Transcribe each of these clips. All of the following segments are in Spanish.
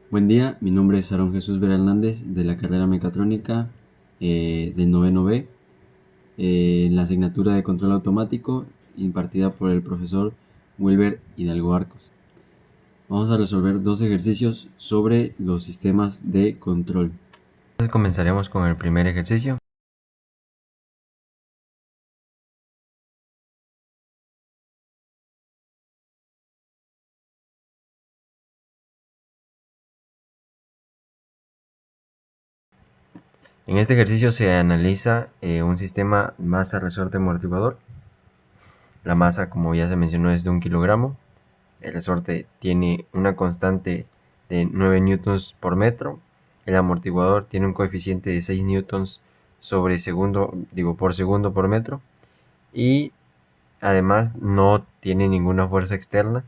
Buen día, mi nombre es Aaron Jesús Vera Hernández de la carrera Mecatrónica del noveno B, en la asignatura de Control Automático impartida por el profesor Wilber Hidalgo Arcos. Vamos a resolver dos ejercicios sobre los sistemas de control. Entonces comenzaremos con el primer ejercicio. En este ejercicio se analiza un sistema masa-resorte-amortiguador. La masa, como ya se mencionó, es de 1 kilogramo. El resorte tiene una constante de 9 newtons por metro. El amortiguador tiene un coeficiente de 6 newtons por segundo por metro. Y además no tiene ninguna fuerza externa.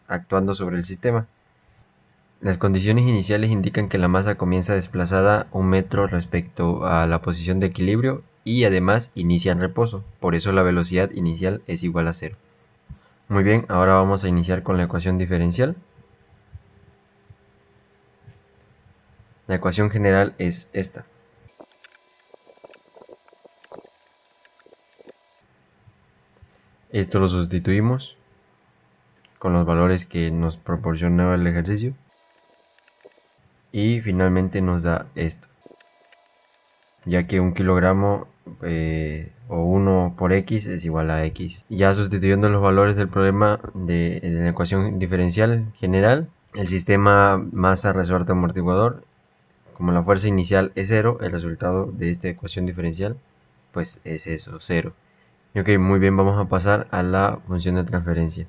Actuando sobre el sistema. Las condiciones iniciales indican que la masa comienza desplazada 1 metro respecto a la posición de equilibrio y además inicia en reposo, por eso la velocidad inicial es igual a 0. Muy bien, ahora vamos a iniciar con la ecuación diferencial. La ecuación general es esta. Esto lo sustituimos con los valores que nos proporcionaba el ejercicio. Y finalmente nos da esto. Ya que 1 kilogramo o 1 por x es igual a x. Ya sustituyendo los valores del problema de la ecuación diferencial general, el sistema masa-resorte-amortiguador, como la fuerza inicial es 0, el resultado de esta ecuación diferencial pues es eso, 0. Ok, muy bien, vamos a pasar a la función de transferencia.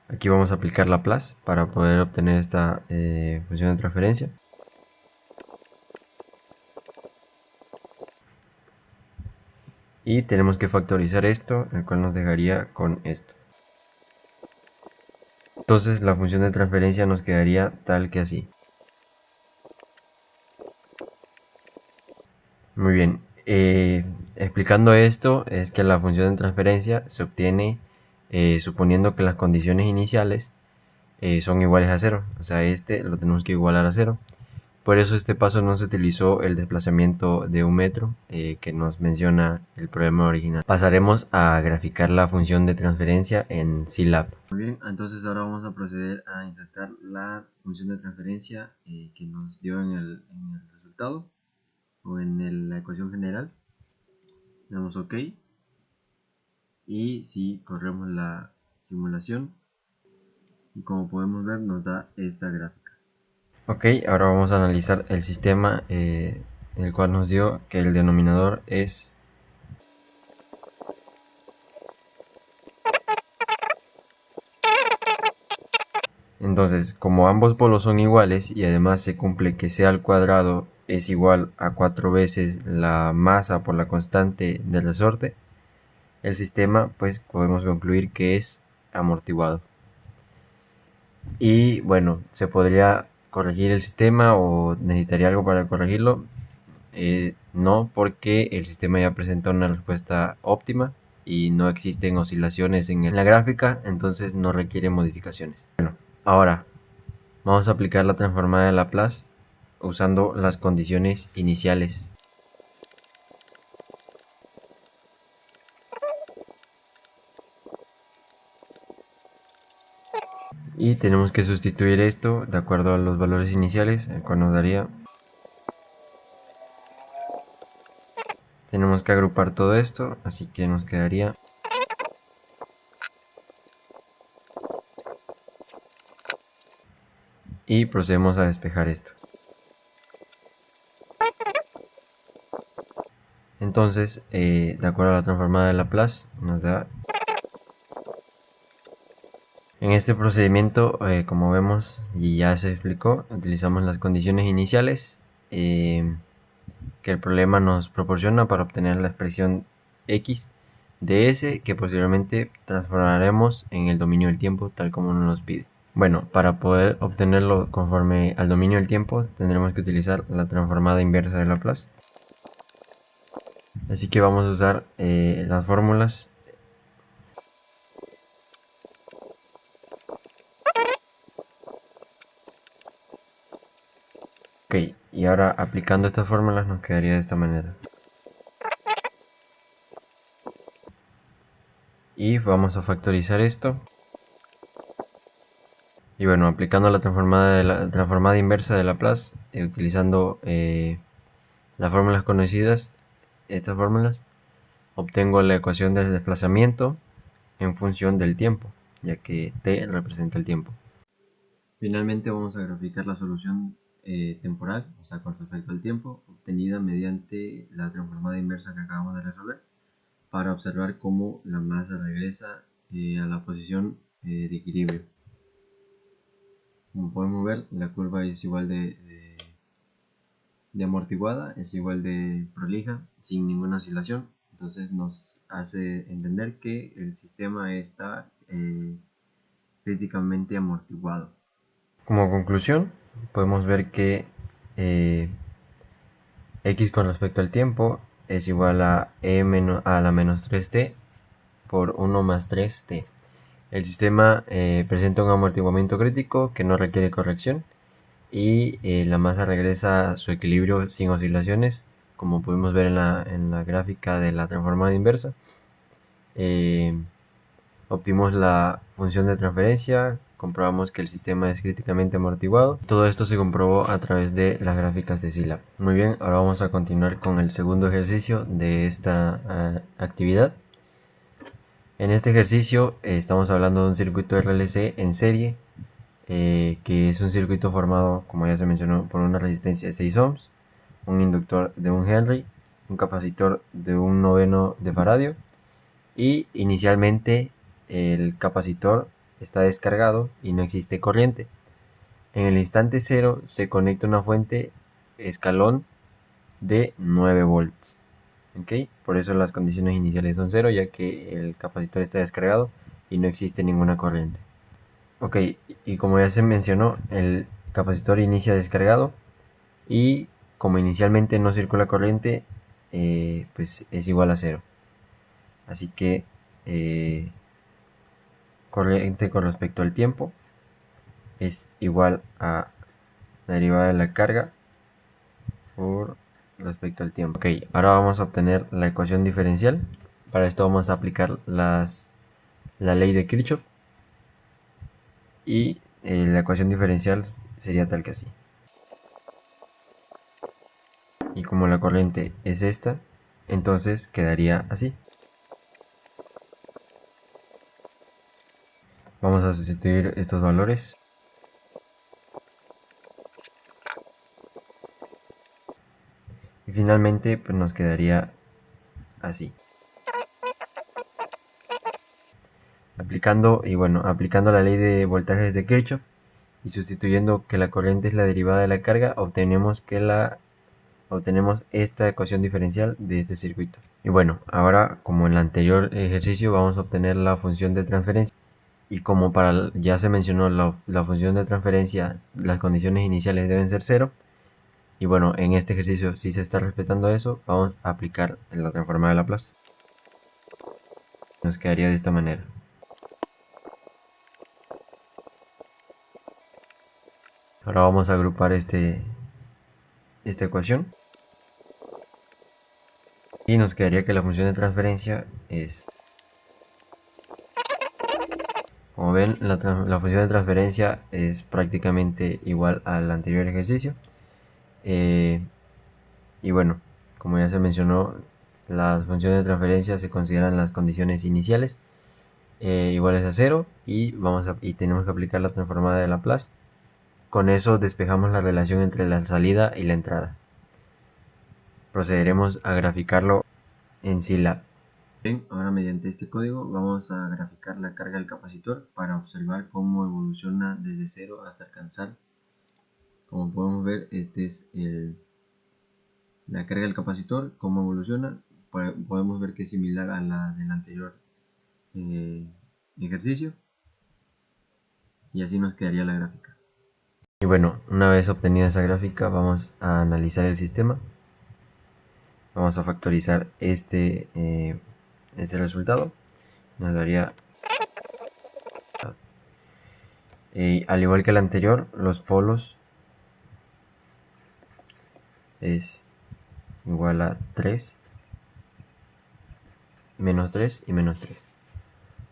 Aquí vamos a aplicar Laplace para poder obtener esta función de transferencia. Y tenemos que factorizar esto, el cual nos dejaría con esto. Entonces la función de transferencia nos quedaría tal que así. Muy bien, explicando esto es que la función de transferencia se obtiene suponiendo que las condiciones iniciales son iguales a 0. O sea, este lo tenemos que igualar a 0. Por eso este paso no se utilizó el desplazamiento de 1 metro que nos menciona el problema original. Pasaremos a graficar la función de transferencia en Scilab. Muy bien, entonces ahora vamos a proceder a insertar la función de transferencia que nos dio en el resultado o en la ecuación general. Damos OK y si corremos la simulación, y como podemos ver nos da esta gráfica. Ok, ahora vamos a analizar el sistema el cual nos dio que el denominador es entonces, como ambos polos son iguales y además se cumple que c al cuadrado es igual a 4 veces la masa por la constante del resorte, el sistema pues podemos concluir que es amortiguado. Y bueno, se podría corregir el sistema o necesitaría algo para corregirlo. No, porque el sistema ya presenta una respuesta óptima y no existen oscilaciones en la gráfica, entonces no requiere modificaciones. Bueno, ahora vamos a aplicar la transformada de Laplace usando las condiciones iniciales. Y tenemos que sustituir esto de acuerdo a los valores iniciales, el cual nos daría. Tenemos que agrupar todo esto, así que nos quedaría y procedemos a despejar esto. Entonces, de acuerdo a la transformada de Laplace, nos da. En este procedimiento, como vemos y ya se explicó, utilizamos las condiciones iniciales que el problema nos proporciona para obtener la expresión x de s, que posteriormente transformaremos en el dominio del tiempo tal como nos pide. Bueno, para poder obtenerlo conforme al dominio del tiempo tendremos que utilizar la transformada inversa de Laplace. Así que vamos a usar las fórmulas. Ok, y ahora aplicando estas fórmulas nos quedaría de esta manera. Y vamos a factorizar esto. Y bueno, aplicando la transformada inversa de Laplace, utilizando las fórmulas conocidas, estas fórmulas, obtengo la ecuación del desplazamiento en función del tiempo, ya que t representa el tiempo. Finalmente vamos a graficar la solución temporal, o sea, con respecto al tiempo, obtenida mediante la transformada inversa que acabamos de resolver, para observar cómo la masa regresa a la posición de equilibrio. Como podemos ver, la curva es igual de amortiguada, es igual de prolija, sin ninguna oscilación. Entonces nos hace entender que el sistema está críticamente amortiguado. Como conclusión, podemos ver que x con respecto al tiempo es igual a a la menos 3t por 1 más 3t. El sistema presenta un amortiguamiento crítico que no requiere corrección y la masa regresa a su equilibrio sin oscilaciones, como pudimos ver en la gráfica de la transformada inversa. Obtuvimos la función de transferencia, comprobamos que el sistema es críticamente amortiguado. Todo esto se comprobó a través de las gráficas de Scilab. Muy bien, ahora vamos a continuar con el segundo ejercicio de esta actividad. En este ejercicio estamos hablando de un circuito RLC en serie, que es un circuito formado, como ya se mencionó, por una resistencia de 6 ohms, un inductor de 1 Henry, un capacitor de 1/9 de faradio y inicialmente el capacitor está descargado y no existe corriente. En el instante cero se conecta una fuente escalón de 9 volts. ¿Okay? Por eso las condiciones iniciales son 0, ya que el capacitor está descargado y no existe ninguna corriente. Ok, y como ya se mencionó, el capacitor inicia descargado y como inicialmente no circula corriente, pues es igual a 0. Así que corriente con respecto al tiempo es igual a la derivada de la carga por respecto al tiempo. Ok, ahora vamos a obtener la ecuación diferencial. Para esto vamos a aplicar la ley de Kirchhoff. Y la ecuación diferencial sería tal que así. Y como la corriente es esta, entonces quedaría así. Vamos a sustituir estos valores. Y finalmente pues nos quedaría así. Aplicando la ley de voltajes de Kirchhoff y sustituyendo que la corriente es la derivada de la carga, obtenemos esta ecuación diferencial de este circuito. Y bueno, ahora como en el anterior ejercicio vamos a obtener la función de transferencia. Y como ya se mencionó la función de transferencia, las condiciones iniciales deben ser 0. Y bueno, en este ejercicio si se está respetando eso, vamos a aplicar la transformada de Laplace. Nos quedaría de esta manera. Ahora vamos a agrupar esta ecuación. Y nos quedaría que la función de transferencia es... Como ven, la función de transferencia es prácticamente igual al anterior ejercicio. Y bueno, como ya se mencionó, las funciones de transferencia se consideran las condiciones iniciales iguales a 0 y tenemos que aplicar la transformada de Laplace. Con eso despejamos la relación entre la salida y la entrada. Procederemos a graficarlo en Scilab. Bien, ahora mediante este código vamos a graficar la carga del capacitor para observar cómo evoluciona desde 0 hasta alcanzar. Como podemos ver, este es la carga del capacitor, cómo evoluciona. Podemos ver que es similar a la del anterior ejercicio. Y así nos quedaría la gráfica. Y bueno, una vez obtenida esa gráfica, vamos a analizar el sistema. Vamos a factorizar este resultado. Nos daría, al igual que el anterior, los polos es igual a 3, menos 3 y menos 3.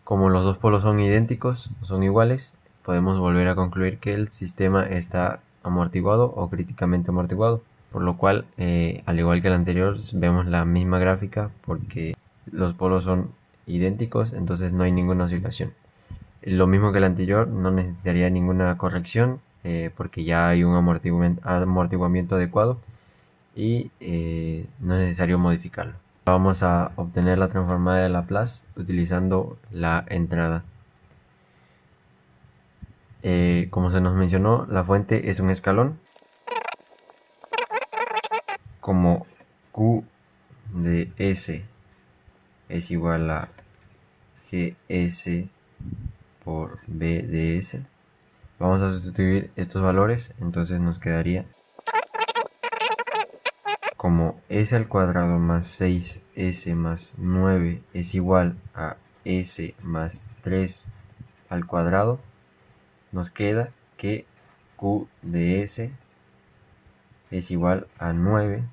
Como los dos polos son idénticos, son iguales, podemos volver a concluir que el sistema está amortiguado o críticamente amortiguado, por lo cual, al igual que el anterior, vemos la misma gráfica porque los polos son idénticos, entonces no hay ninguna oscilación. Lo mismo que el anterior, no necesitaría ninguna corrección porque ya hay un amortiguamiento adecuado y no es necesario modificarlo. Vamos a obtener la transformada de Laplace utilizando la entrada. Como se nos mencionó, la fuente es un escalón. Como Q de S es igual a GS por B de S, vamos a sustituir estos valores, entonces nos quedaría como S al cuadrado más 6S más 9 es igual a S más 3 al cuadrado, nos queda que Q de S es igual a 9S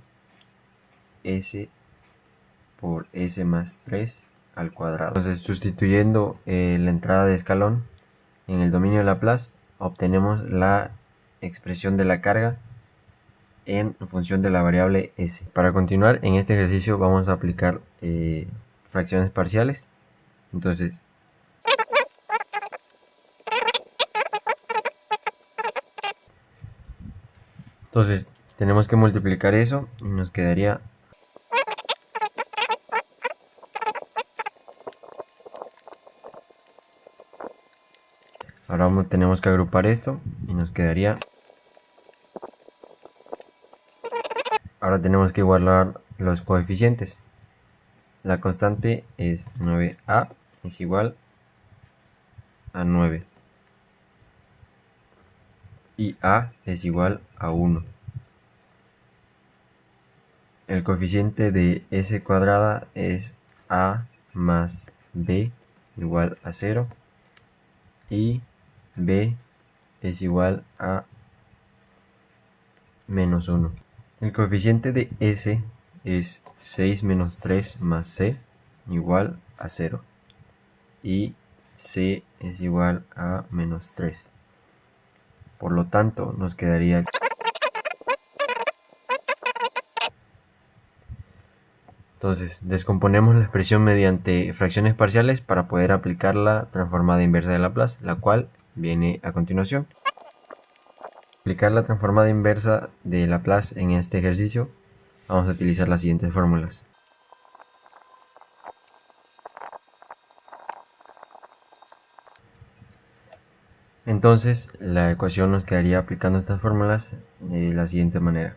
por S más 3 al cuadrado. Entonces, sustituyendo la entrada de escalón en el dominio de Laplace, obtenemos la expresión de la carga en función de la variable S. Para continuar en este ejercicio vamos a aplicar fracciones parciales. Entonces tenemos que multiplicar eso y nos quedaría ahora tenemos que agrupar esto y nos quedaría. Ahora tenemos que igualar los coeficientes. La constante es 9a es igual a 9 y a es igual a 1. El coeficiente de s cuadrada es a más b igual a 0 y b es igual a menos 1. El coeficiente de s es 6 menos 3 más c igual a 0 y c es igual a menos 3. Por lo tanto, nos quedaría entonces, descomponemos la expresión mediante fracciones parciales para poder aplicar la transformada inversa de Laplace, la cual viene a continuación. Aplicar la transformada inversa de Laplace en este ejercicio, vamos a utilizar las siguientes fórmulas. Entonces, la ecuación nos quedaría aplicando estas fórmulas de la siguiente manera.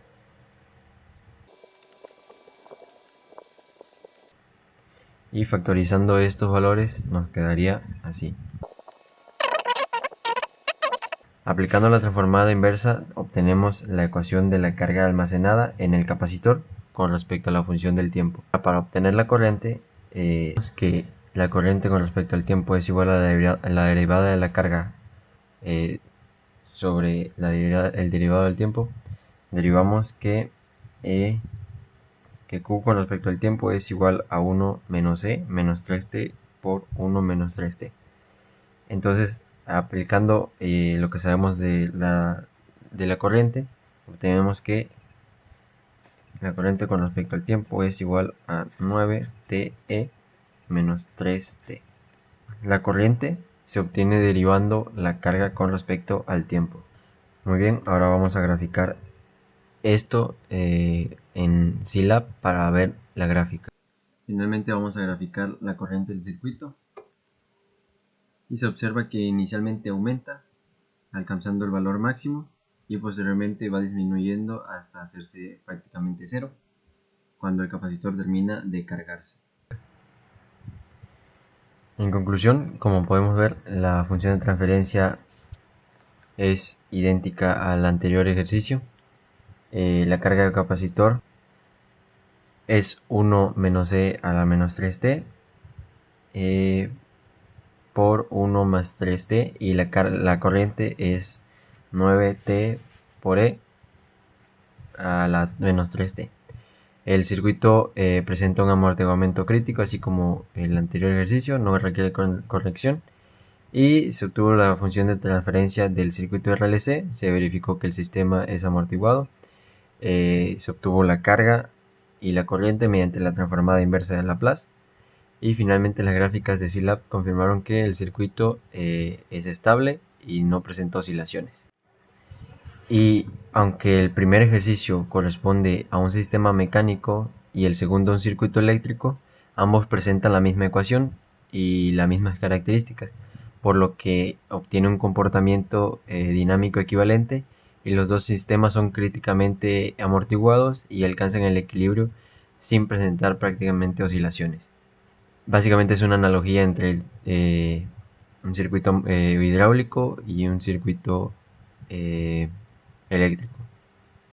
Y factorizando estos valores nos quedaría así. Aplicando la transformada inversa obtenemos la ecuación de la carga almacenada en el capacitor con respecto a la función del tiempo. Para obtener la corriente, que la corriente con respecto al tiempo es igual a la derivada de la carga sobre el derivado del tiempo, derivamos que Q con respecto al tiempo es igual a 1 menos E menos 3T por 1 menos 3T. Entonces, aplicando lo que sabemos de la corriente, obtenemos que la corriente con respecto al tiempo es igual a 9TE menos 3T. La corriente se obtiene derivando la carga con respecto al tiempo. Muy bien, ahora vamos a graficar esto en Scilab para ver la gráfica. Finalmente vamos a graficar la corriente del circuito y se observa que inicialmente aumenta alcanzando el valor máximo y posteriormente va disminuyendo hasta hacerse prácticamente cero cuando el capacitor termina de cargarse. En conclusión, como podemos ver, la función de transferencia es idéntica al anterior ejercicio. La carga del capacitor es 1 menos E a la menos 3T por 1 más 3T y la corriente es 9T por E a la -3t. El circuito presenta un amortiguamiento crítico, así como el anterior ejercicio, no requiere corrección. Y se obtuvo la función de transferencia del circuito RLC, se verificó que el sistema es amortiguado, se obtuvo la carga y la corriente mediante la transformada inversa de Laplace. Y finalmente las gráficas de SYLAB confirmaron que el circuito es estable y no presenta oscilaciones. Y aunque el primer ejercicio corresponde a un sistema mecánico y el segundo a un circuito eléctrico, ambos presentan la misma ecuación y las mismas características, por lo que obtiene un comportamiento dinámico equivalente y los dos sistemas son críticamente amortiguados y alcanzan el equilibrio sin presentar prácticamente oscilaciones. Básicamente es una analogía entre un circuito hidráulico y un circuito eléctrico.